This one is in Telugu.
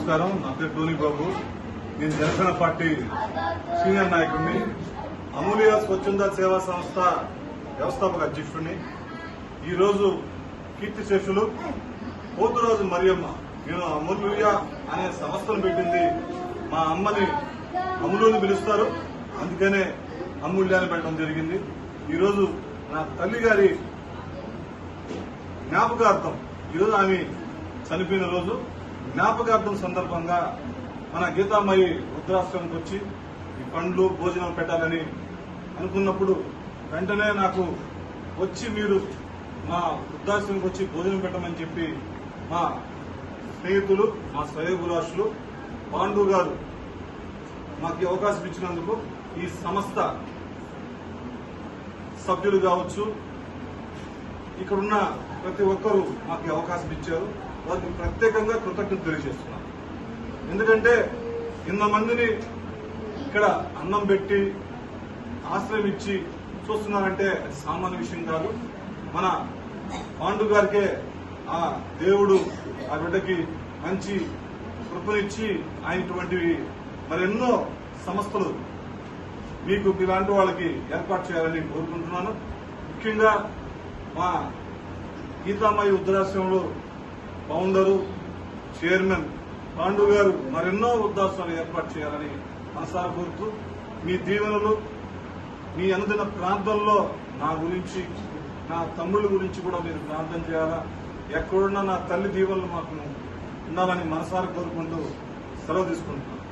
నమస్కారం. నా పేరు టోనీ బాబు. నేను జనసేన పార్టీ సీనియర్ నాయకుడిని, అమూల్య స్వచ్ఛంద సేవా సంస్థ వ్యవస్థాపక అధ్యక్షుడిని. ఈరోజు కీర్తిశేషులు పోతురాజు మరియమ్మ, నేను అమూల్య అనే సంస్థను పెట్టింది మా అమ్మని అమూల్యని పిలుస్తారు, అందుకనే అమూల్యాన్ని పెట్టడం జరిగింది. ఈరోజు నా తల్లి గారి జ్ఞాపకార్థం, ఈరోజు ఆమె చనిపోయిన రోజు జ్ఞాపకార్థం సందర్భంగా మన గీతామయ్యి వృద్ధాశ్రమంకి వచ్చి ఈ పండ్లు భోజనం పెట్టాలని అనుకున్నప్పుడు వెంటనే నాకు వచ్చి మీరు మా వృద్ధాశ్రమంకి వచ్చి భోజనం పెట్టమని చెప్పి మా స్నేహితులు, మా శ్రేయోభిలాషులు పాండు గారు మాకు అవకాశం ఇచ్చినందుకు ఈ సంస్థ సభ్యులు కావచ్చు, ఇక్కడున్న ప్రతి ఒక్కరూ మాకు అవకాశం ఇచ్చారు. వారికి ప్రత్యేకంగా కృతజ్ఞత తెలియజేస్తున్నాను. ఎందుకంటే ఇంతమందిని ఇక్కడ అన్నం పెట్టి ఆశ్రయం ఇచ్చి చూస్తున్నారంటే అది సామాన్య విషయం కాదు. మన పాండు గారికే ఆ దేవుడు ఆ బిడ్డకి మంచి కృపనిచ్చి ఆయన ఇటువంటివి మరెన్నో సంస్థలు మీకు ఇలాంటి వాళ్ళకి ఏర్పాటు చేయాలని కోరుకుంటున్నాను. ముఖ్యంగా మా గీతామయ్యి వృద్ధాశ్రమంలో ఫౌండరు, చైర్మన్ పాండు గారు మరెన్నో వృద్ధాశ్రమాలు ఏర్పాటు చేయాలని మనసారా కోరుతూ, మీ దీవెనలు మీ అనుదిన ప్రాంతంలో నా గురించి, నా తమ్ముళ్ళ గురించి కూడా మీరు ప్రార్థన చేయాలా. ఎక్కడున్నా నా తల్లి దీవెనలు మాకు ఉండాలని మనసారా కోరుకుంటూ సెలవు తీసుకుంటున్నాను.